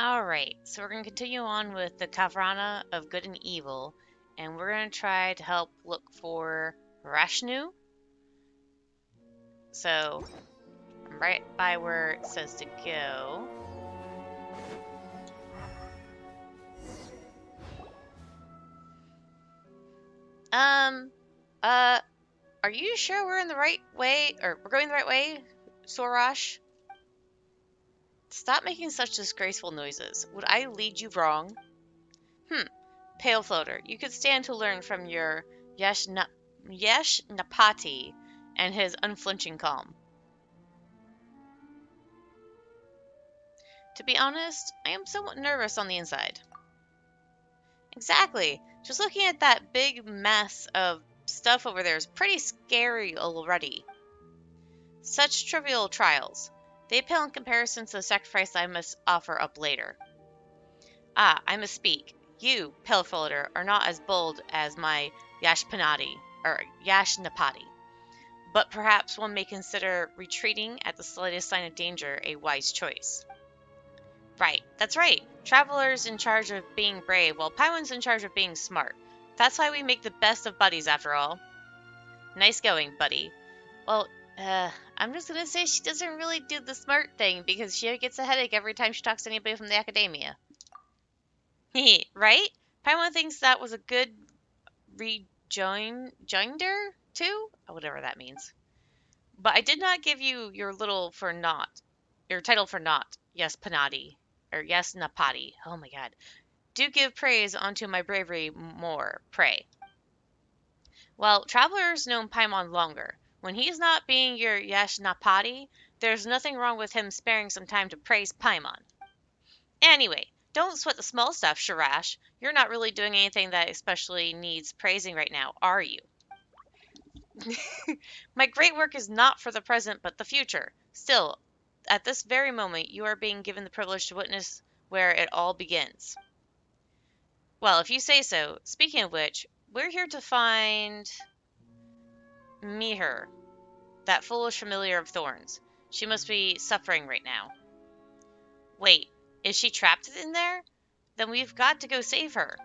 Alright, so we're going to continue on with the Khvarena of Good and Evil, and we're going to try to help look for Rashnu. So, I'm right by where it says to go. Um, uh, are you sure we're in the right way, or we're going the right way, Sorush? Stop making such disgraceful noises. Would I lead you wrong? Pale Floater, you could stand to learn from your Yesh Napati and his unflinching calm. To be honest, I am somewhat nervous on the inside. Exactly. Just looking at that big mess of stuff over there is pretty scary already. Such trivial trials. They pale in comparison to the sacrifice I must offer up later. I misspeak. You, Pale Floater, are not as bold as my Yashnapati. But perhaps one may consider retreating at the slightest sign of danger a wise choice. Right, that's right. Traveler's in charge of being brave, while Paimon's in charge of being smart. That's why we make the best of buddies, after all. Nice going, buddy. Well, I'm just gonna say she doesn't really do the smart thing because she gets a headache every time she talks to anybody from the academia. Right? Paimon thinks that was a good rejoinder, too? Whatever that means. But I did not give you your title for naught. Yes, Panati. Or yes, Napati. Oh my god. Do give praise unto my bravery more, pray. Well, travelers known Paimon longer. When he's not being your Yashnapati, there's nothing wrong with him sparing some time to praise Paimon. Anyway, don't sweat the small stuff, Sharash. You're not really doing anything that especially needs praising right now, are you? My great work is not for the present, but the future. Still, at this very moment, you are being given the privilege to witness where it all begins. Well, if you say so. Speaking of which, we're here to find Mihir, that foolish familiar of thorns. She must be suffering right now. Wait, is she trapped in there? Then we've got to go save her.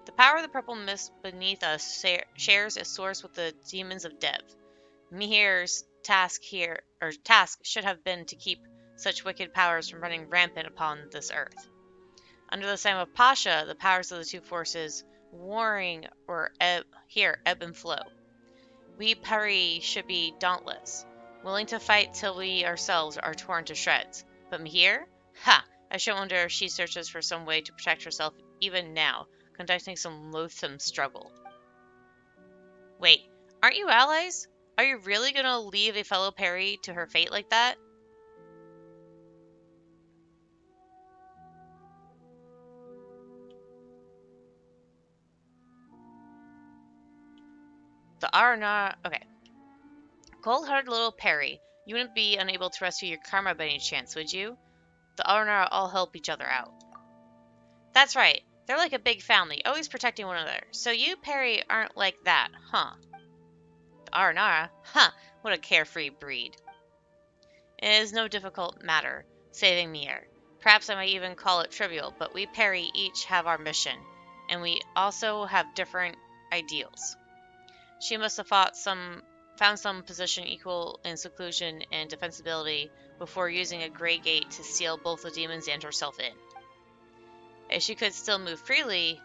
The power of the purple mist beneath us shares a source with the demons of Dev. Mihir's task should have been to keep such wicked powers from running rampant upon this earth. Under the sign of Pasha, the powers of the two forces warring ebb and flow. We Pari should be dauntless, willing to fight till we ourselves are torn to shreds. But Mihir? Ha! I should wonder if she searches for some way to protect herself even now, conducting some loathsome struggle. Wait, aren't you allies? Are you really going to leave a fellow Peri to her fate like that? The Arana... Okay. Cold-hearted little Peri, you wouldn't be unable to rescue your karma by any chance, would you? The Arana all help each other out. That's right. They're like a big family, always protecting one another. So you, Peri, aren't like that, huh? The Arana? Huh, what a carefree breed. It is no difficult matter, saving Mihir. Perhaps I might even call it trivial, but we Peri each have our mission, and we also have different ideals. She must have found some position equal in seclusion and defensibility before using a Grey Gate to seal both the demons and herself in. If she could still move freely,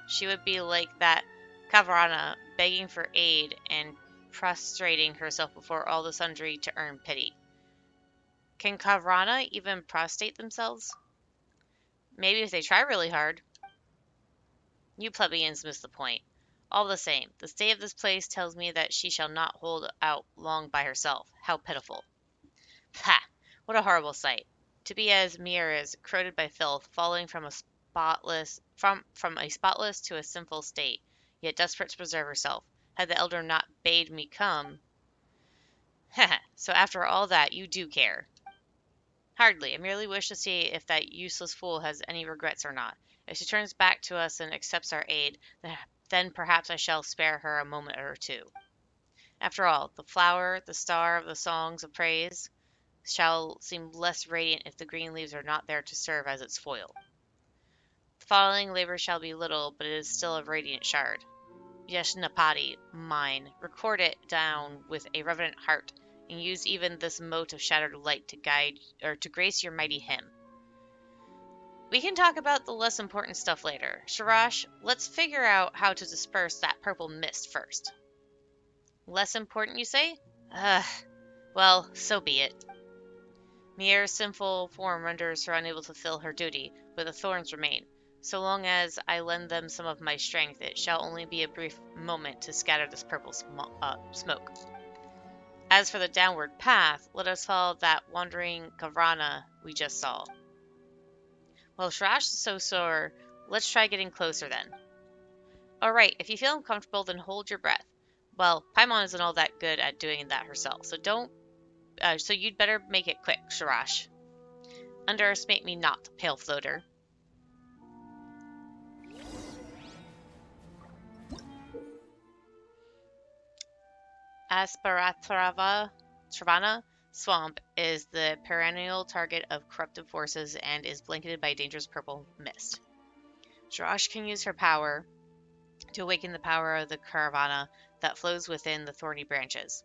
she would be like that Khvarena, begging for aid and prostrating herself before all the sundry to earn pity. Can Khvarena even prostrate themselves? Maybe if they try really hard. You plebeians miss the point. All the same, the state of this place tells me that she shall not hold out long by herself. How pitiful. Ha! What a horrible sight. To be as Mihir is, corroded by filth, falling from a spotless to a sinful state, yet desperate to preserve herself. Had the elder not bade me come... So after all that, you do care. Hardly. I merely wish to see if that useless fool has any regrets or not. If she turns back to us and accepts our aid, then perhaps I shall spare her a moment or two. After all, the flower, the star of the songs of praise, shall seem less radiant if the green leaves are not there to serve as its foil. The following labor shall be little, but it is still a radiant shard. Yeshnapati, mine, record it down with a reverent heart, and use even this mote of shattered light to guide or to grace your mighty hymn. We can talk about the less important stuff later. Sorush, let's figure out how to disperse that purple mist first. Less important, you say? Ugh. Well, so be it. Mihir's sinful form renders her unable to fulfill her duty, but the thorns remain. So long as I lend them some of my strength, it shall only be a brief moment to scatter this purple smoke. As for the downward path, let us follow that wandering Khvarena we just saw. Well, Shrash is so sore, let's try getting closer then. Alright, if you feel uncomfortable, then hold your breath. Well, Paimon isn't all that good at doing that herself, so you'd better make it quick, Sharash. Underestimate me not, pale floater. Travana Swamp is the perennial target of corruptive forces and is blanketed by dangerous purple mist. Sharash can use her power to awaken the power of the Khvarena that flows within the thorny branches.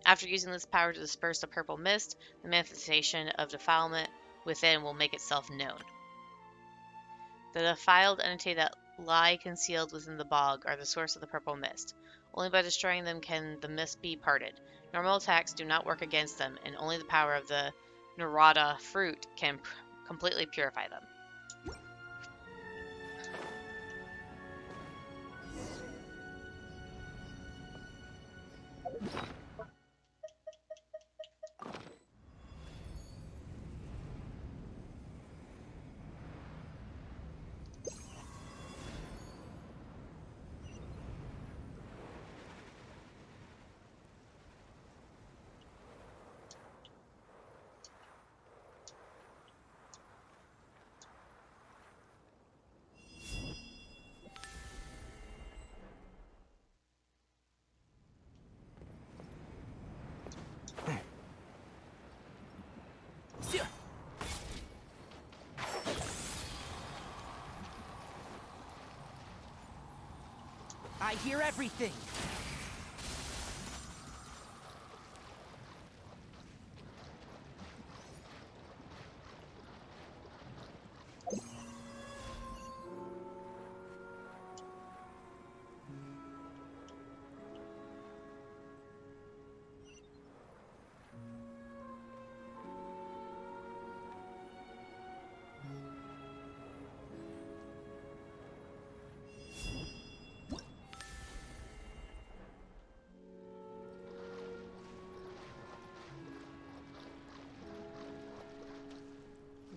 After using this power to disperse the purple mist, the manifestation of defilement within will make itself known. The defiled entity that lie concealed within the bog are the source of the purple mist. Only by destroying them can the mist be parted. Normal attacks do not work against them, and only the power of the Narada fruit can completely purify them. I hear everything.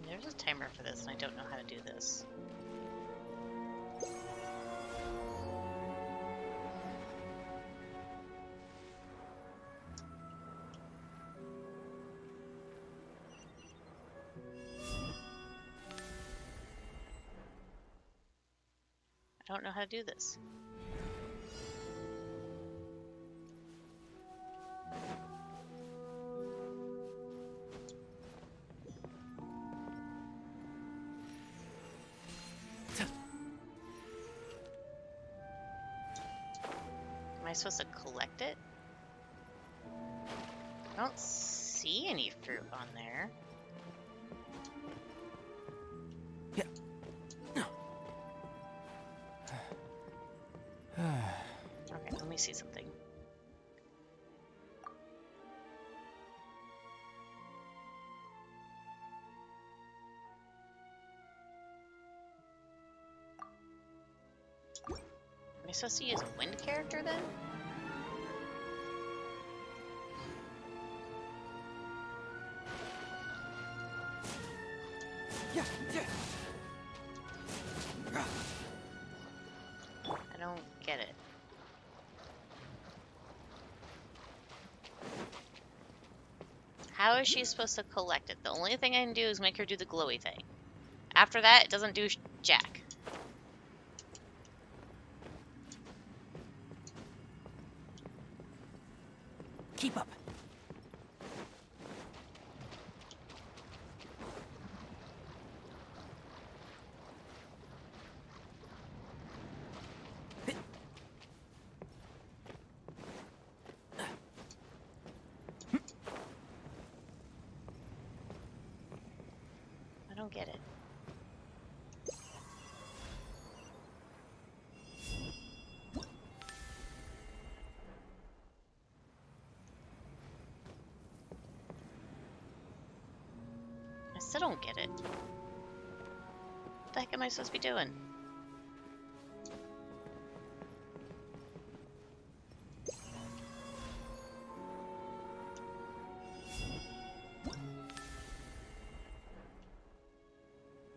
There's a timer for this, and I don't know how to do this. I don't know how to do this. Am I supposed to collect it? I don't see any fruit on there. Okay, let me see something. Am I supposed to use a wind character then? I don't get it. How is she supposed to collect it? The only thing I can do is make her do the glowy thing. After that, it doesn't do jack. Keep up. don't get it. I still don't get it. What the heck am I supposed to be doing?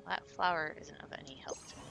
That flower isn't of any help to me.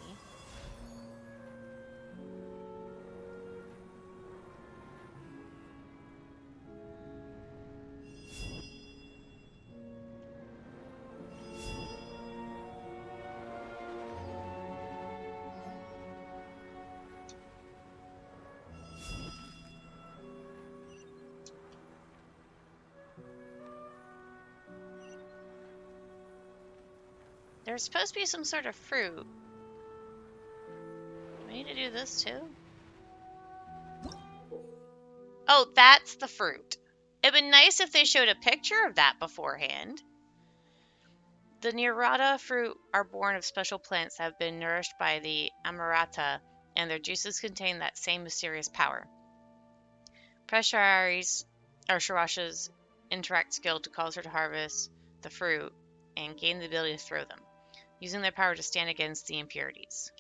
There's supposed to be some sort of fruit. Do I need to do this too? Oh, that's the fruit. It'd been nice if they showed a picture of that beforehand. The Nirada fruit are born of special plants that have been nourished by the Amarata, and their juices contain that same mysterious power. Preshari's or Shirasha's interact skill to cause her to harvest the fruit and gain the ability to throw them, using their power to stand against the impurities.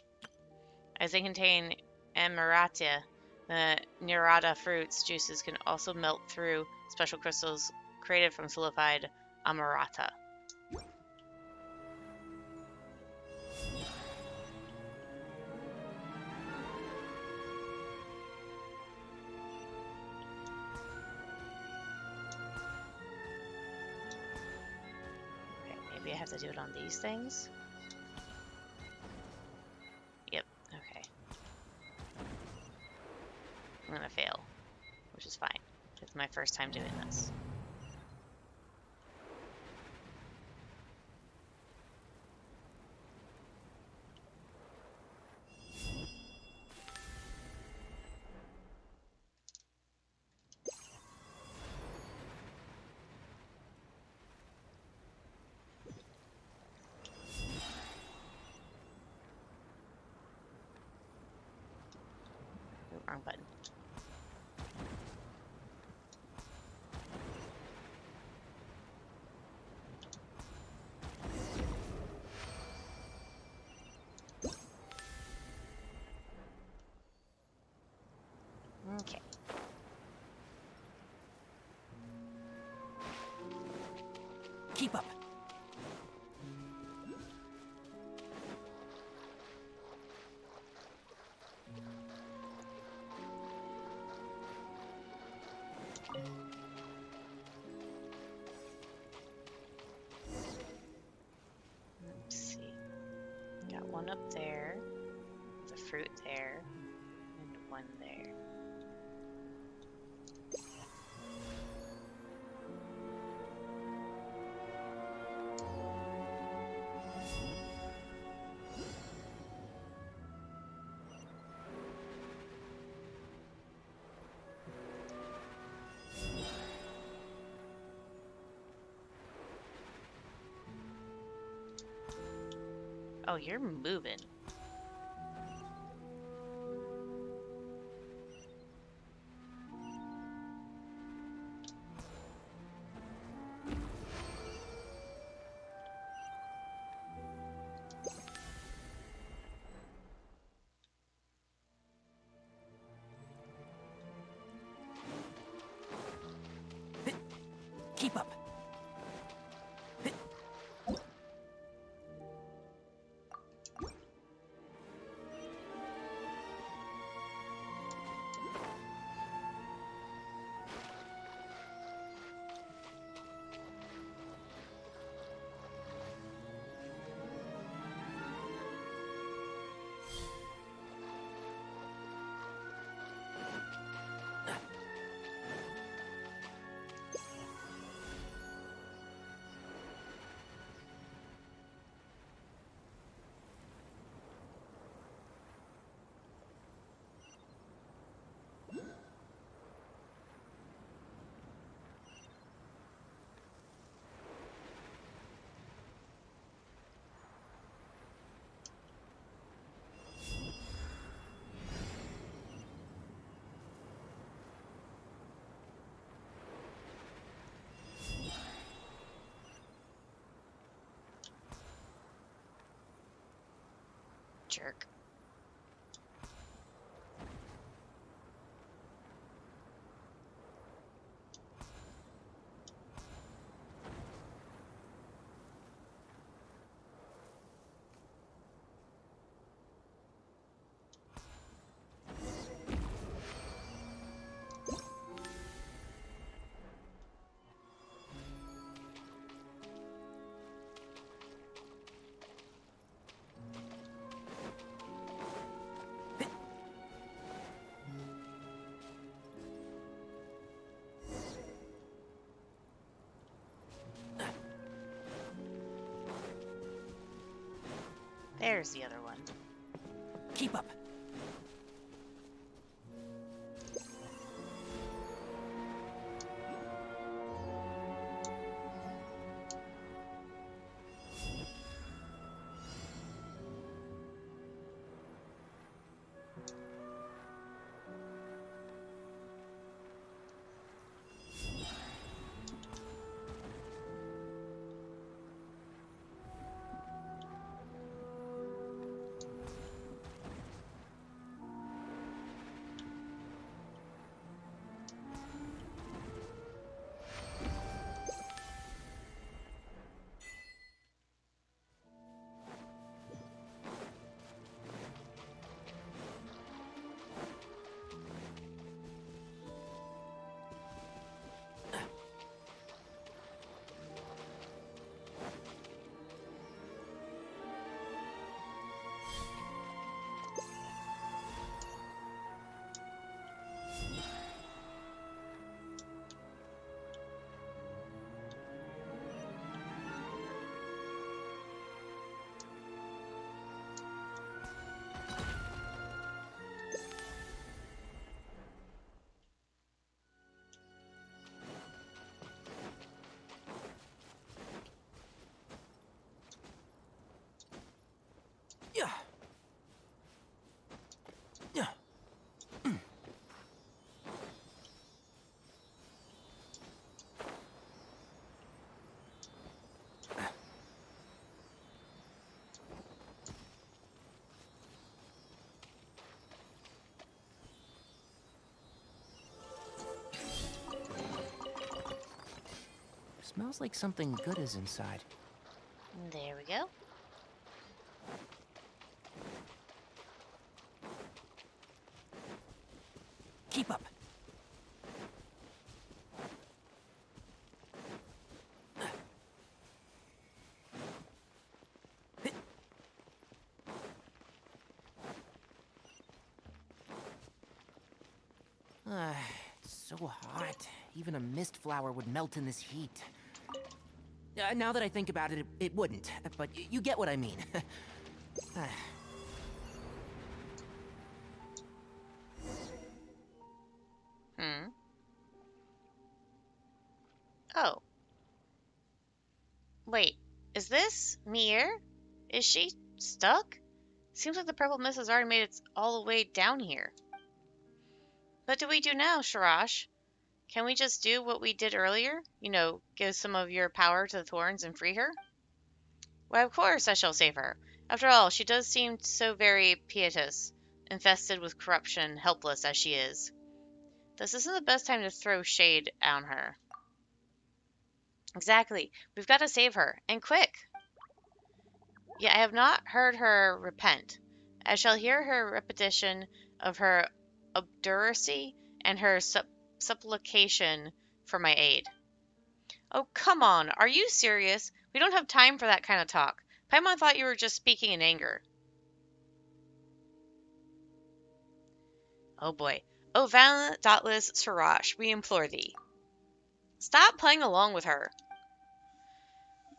As they contain Amarata, the Nirada fruit's juices can also melt through special crystals created from solidified Amarata. Okay, maybe I have to do it on these things? Yep, okay. I'm gonna fail, which is fine. It's my first time doing this. Ooh, wrong button. Okay. Keep up. Let's see. Got one up there, the fruit there, and one there. Oh, you're moving. Keep up. Jerk. There's the other one. Keep up. Yeah. Yeah. Smells like something good is inside. There we go. Keep up. It's so hot. Even a mist flower would melt in this heat. Now that I think about it, it wouldn't. But you get what I mean. Hmm. Oh. Wait. Is this Mihir? Is she stuck? Seems like the purple mist has already made it all the way down here. What do we do now, Sorush? Can we just do what we did earlier? You know, give some of your power to the thorns and free her? Why, of course I shall save her. After all, she does seem so very piteous, infested with corruption, helpless as she is. This isn't the best time to throw shade on her. Exactly. We've got to save her, and quick. Yet I have not heard her repent. I shall hear her repetition of her obduracy and her supplication for my aid. Oh, come on. Are you serious? We don't have time for that kind of talk. Paimon thought you were just speaking in anger. Oh boy. Oh, valiant, dauntless Sorush, we implore thee. Stop playing along with her.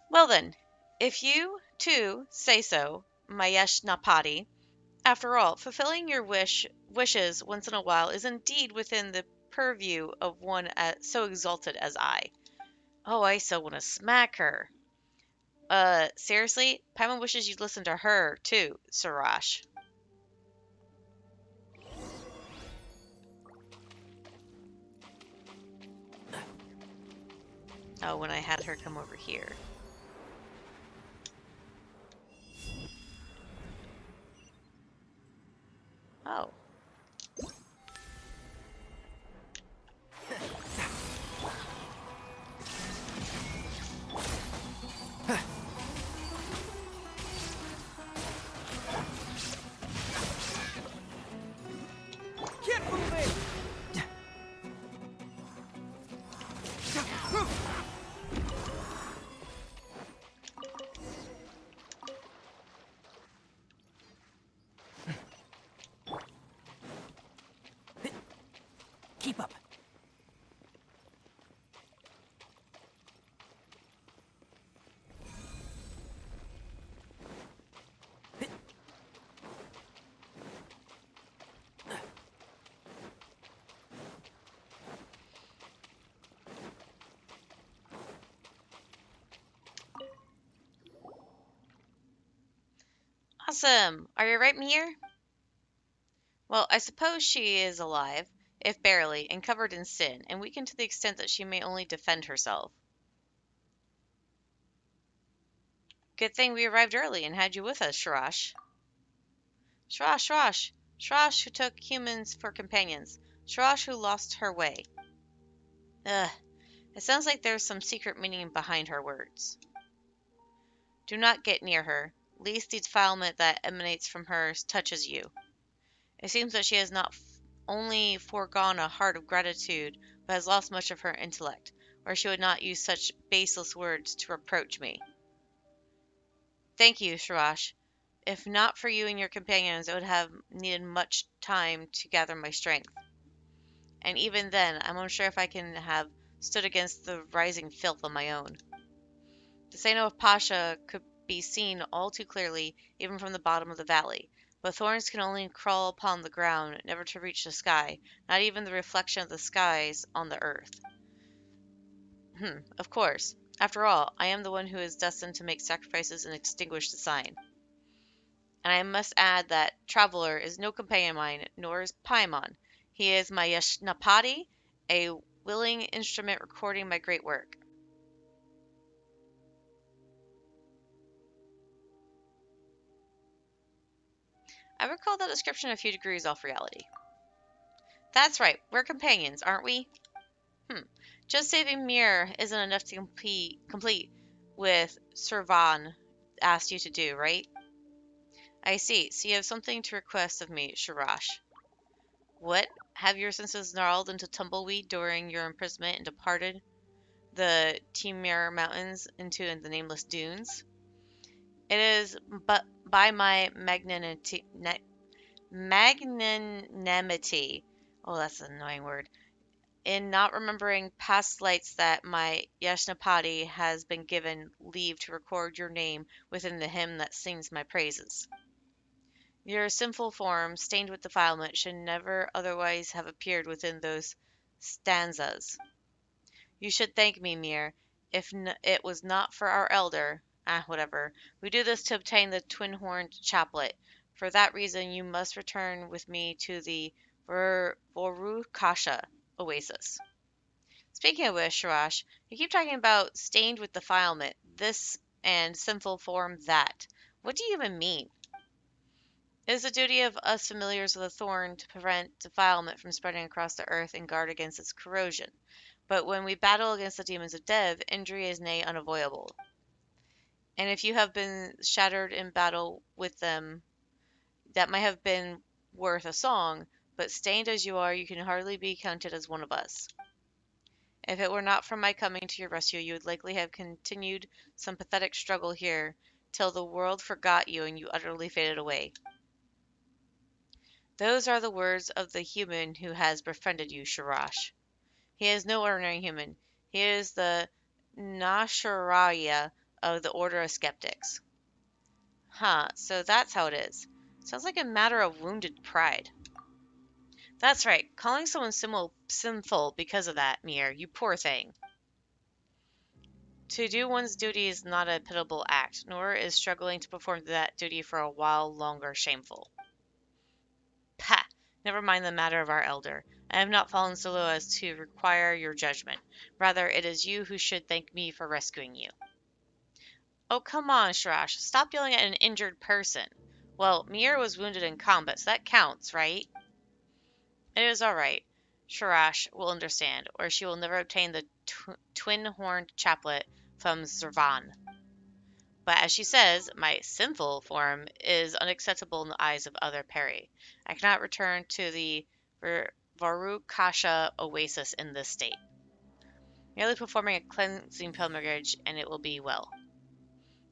Well then, if you, too, say so, Mayeshnapati, after all, fulfilling your wishes once in a while is indeed within the purview of one so exalted as I. Oh, I so want to smack her. Seriously? Paimon wishes you'd listen to her, too, Sorush. Oh, when I had her come over here. Oh. Keep moving! Keep up. Awesome. Are you right, Mihir? Well, I suppose she is alive, if barely, and covered in sin, and weakened to the extent that she may only defend herself. Good thing we arrived early and had you with us, Sharash. Sharash. Sharash who took humans for companions. Sharash who lost her way. Ugh. It sounds like there's some secret meaning behind her words. Do not get near her, lest the defilement that emanates from her touches you. It seems that she has not only foregone a heart of gratitude, but has lost much of her intellect, or she would not use such baseless words to reproach me. Thank you, Sharash. If not for you and your companions, I would have needed much time to gather my strength. And even then, I'm unsure if I can have stood against the rising filth on my own. The Sano of Pasha could be seen all too clearly, even from the bottom of the valley, but thorns can only crawl upon the ground, never to reach the sky, not even the reflection of the skies on the earth. Of course. After all, I am the one who is destined to make sacrifices and extinguish the sign. And I must add that Traveler is no companion of mine, nor is Paimon. He is my Yashnapati, a willing instrument recording my great work. I recall that description a few degrees off reality. That's right, we're companions, aren't we? Just saving Mir isn't enough to complete with Servan asked you to do, right? I see, so you have something to request of me, Sharash. What? Have your senses gnarled into tumbleweed during your imprisonment and departed the Timir Mountains into the nameless dunes? It is but by my magnanimity, oh, that's an annoying word, in not remembering past lights that my Yashnapati has been given leave to record your name within the hymn that sings my praises. Your sinful form, stained with defilement, should never otherwise have appeared within those stanzas. You should thank me, Mir, if it was not for our elder. Whatever. We do this to obtain the twin-horned chaplet. For that reason, you must return with me to the Vorukasha oasis. Speaking of which, Sharash, you keep talking about stained with defilement, this and sinful form that. What do you even mean? It is the duty of us familiars of the thorn to prevent defilement from spreading across the earth and guard against its corrosion. But when we battle against the demons of Dev, injury is nay unavoidable. And if you have been shattered in battle with them, that might have been worth a song, but stained as you are, you can hardly be counted as one of us. If it were not for my coming to your rescue, you would likely have continued some pathetic struggle here, till the world forgot you and you utterly faded away. Those are the words of the human who has befriended you, Sharash. He is no ordinary human. He is the Nasharaya of the Order of Skeptics. Huh, so that's how it is. Sounds like a matter of wounded pride. That's right, calling someone sinful because of that, Mir, you poor thing. To do one's duty is not a pitiable act, nor is struggling to perform that duty for a while longer shameful. Pah! Never mind the matter of our elder. I have not fallen so low as to require your judgment. Rather, it is you who should thank me for rescuing you. Oh, come on, Sharash. Stop yelling at an injured person. Well, Mihir was wounded in combat, so that counts, right? It is all right. Sharash will understand, or she will never obtain the twin-horned chaplet from Zervan. But as she says, my sinful form is unacceptable in the eyes of other Peri. I cannot return to the Varukasha oasis in this state. Merely performing a cleansing pilgrimage, and it will be well.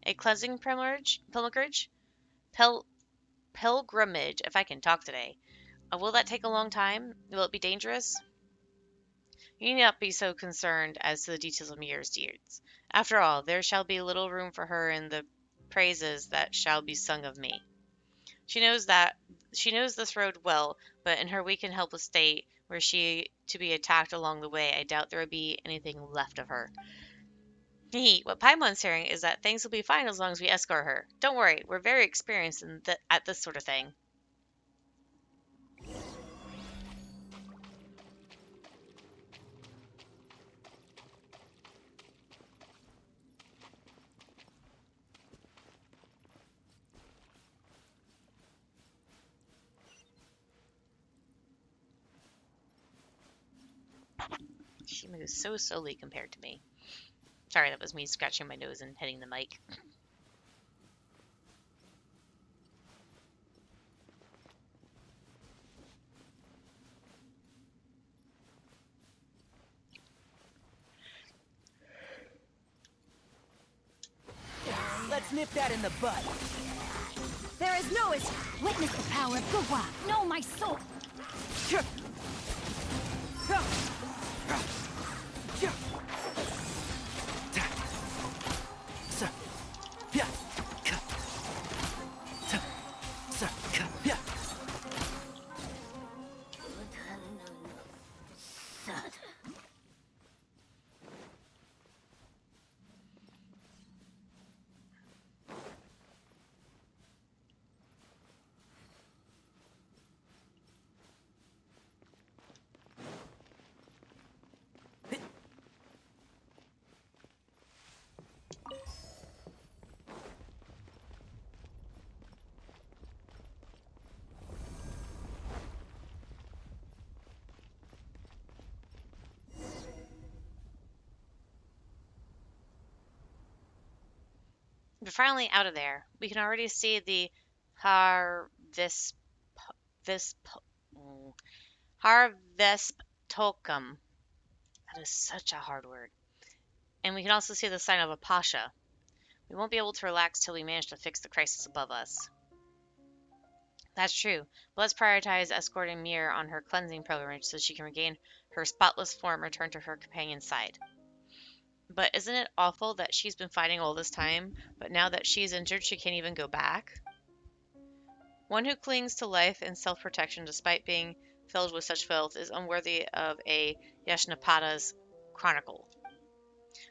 A cleansing pilgrimage? Pel- pilgrimage, if I can talk today. Will that take a long time? Will it be dangerous? You need not be so concerned as to the details of Mihir's deeds. After all, there shall be little room for her in the praises that shall be sung of me. She knows this road well, but in her weak and helpless state, were she to be attacked along the way, I doubt there would be anything left of her. What Paimon's hearing is that things will be fine as long as we escort her. Don't worry, we're very experienced at this sort of thing. She moves so slowly compared to me. Sorry, that was me scratching my nose and hitting the mic. Let's nip that in the bud. There is no escape. Witness the power of Gugwa. Know my soul. We're finally out of there. We can already see the Harvest this Harvestocum. That is such a hard word. And we can also see the sign of a pasha. We won't be able to relax till we manage to fix the crisis above us. That's true. But let's prioritize escorting Mihir on her cleansing pilgrimage so she can regain her spotless form and return to her companion's side. But isn't it awful that she's been fighting all this time, but now that she's injured, she can't even go back? One who clings to life and self-protection despite being filled with such filth is unworthy of a Yashnapada's chronicle.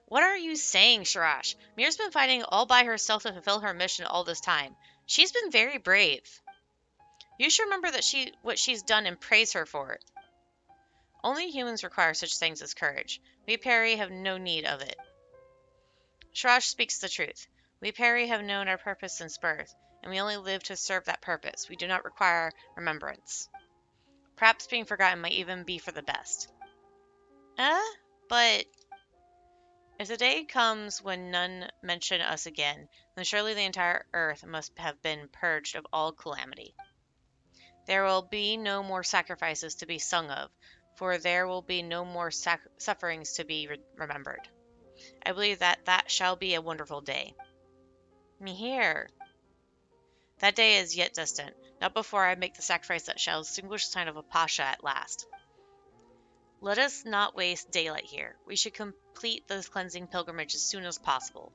What are you saying, Sharash? Mir's been fighting all by herself to fulfill her mission all this time. She's been very brave. You should remember what she's done and praise her for it. Only humans require such things as courage. We Peri have no need of it. Sharash speaks the truth. We Peri have known our purpose since birth, and we only live to serve that purpose. We do not require remembrance. Perhaps being forgotten might even be for the best. But if the day comes when none mention us again, then surely the entire earth must have been purged of all calamity. There will be no more sacrifices to be sung of, for there will be no more sufferings to be remembered. I believe that shall be a wonderful day. Mihir. That day is yet distant, not before I make the sacrifice that shall extinguish the sign of a pasha at last. Let us not waste daylight here. We should complete this cleansing pilgrimage as soon as possible.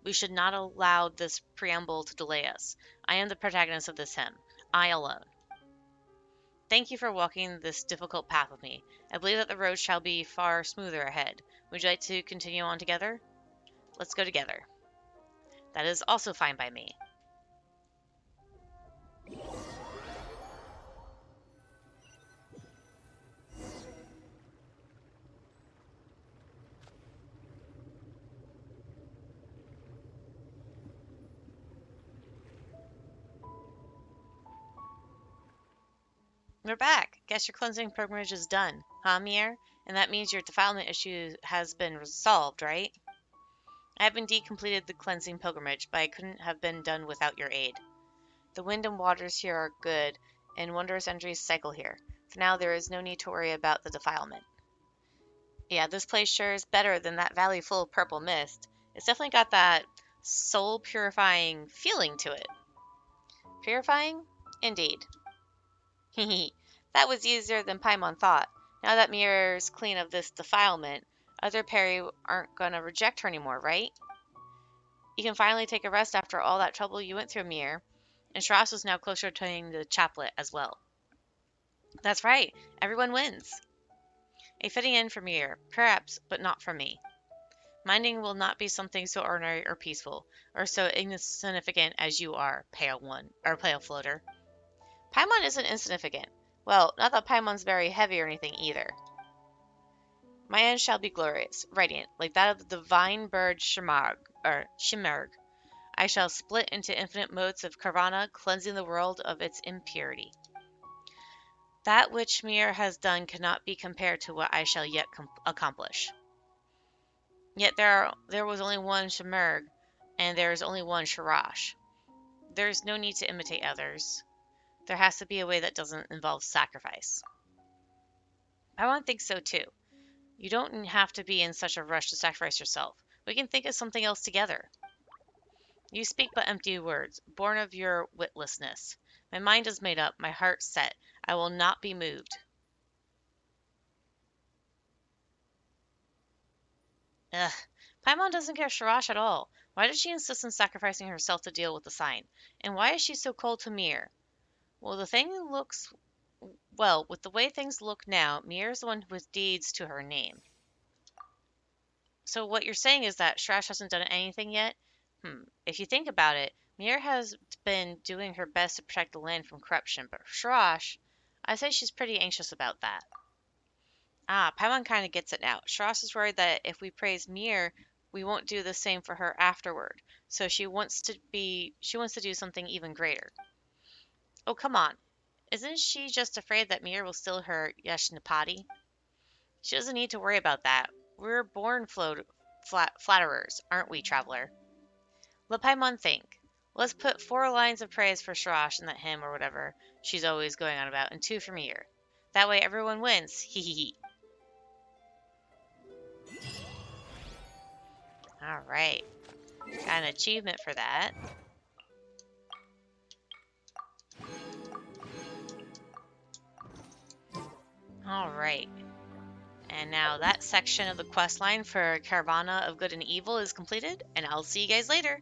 We should not allow this preamble to delay us. I am the protagonist of this hymn. I alone. Thank you for walking this difficult path with me. I believe that the road shall be far smoother ahead. Would you like to continue on together? Let's go together. That is also fine by me. We're back. Guess your cleansing pilgrimage is done, huh, Mihir? And that means your defilement issue has been resolved, right? I have indeed completed the cleansing pilgrimage, but I couldn't have been done without your aid. The wind and waters here are good, and wondrous energies cycle here. For now, there is no need to worry about the defilement. Yeah, this place sure is better than that valley full of purple mist. It's definitely got that soul-purifying feeling to it. Purifying? Indeed. Hehe. That was easier than Paimon thought. Now that Mihir's clean of this defilement, other Peri aren't gonna reject her anymore, right? You can finally take a rest after all that trouble you went through, Mihir. And Shras is now closer to the chaplet as well. That's right. Everyone wins. A fitting end for Mihir, perhaps, but not for me. Minding will not be something so ordinary or peaceful, or so insignificant as you are, pale one, or pale floater. Paimon isn't insignificant. Well, not that Paimon's very heavy or anything either. My end shall be glorious, radiant, like that of the divine bird Shimerg. I shall split into infinite motes of Khvarena, cleansing the world of its impurity. That which Mihir has done cannot be compared to what I shall yet accomplish. Yet there was only one Shimerg, and there is only one Sharash. There is no need to imitate others. There has to be a way that doesn't involve sacrifice. Paimon thinks so too. You don't have to be in such a rush to sacrifice yourself. We can think of something else together. You speak but empty words, born of your witlessness. My mind is made up, my heart set. I will not be moved. Ugh. Paimon doesn't care Sharash at all. Why does she insist on sacrificing herself to deal with the sign? And why is she so cold to Mihir? Well, with the way things look now, Mihir is the one with deeds to her name. So what you're saying is that Shrash hasn't done anything yet? If you think about it, Mihir has been doing her best to protect the land from corruption, but Shrash, I say she's pretty anxious about that. Paimon kind of gets it now. Shrash is worried that if we praise Mihir, we won't do the same for her afterward. So she wants to do something even greater. Oh, come on. Isn't she just afraid that Mihir will steal her Yashnapati? She doesn't need to worry about that. We're born flatterers, aren't we, traveler? Let Paimon think. Let's put 4 lines of praise for Sharash in that hymn or whatever she's always going on about, and 2 for Mihir. That way everyone wins. Hee hee hee. Alright. Got an achievement for that. Alright. And now that section of the quest line for Caravana of Good and Evil is completed, and I'll see you guys later.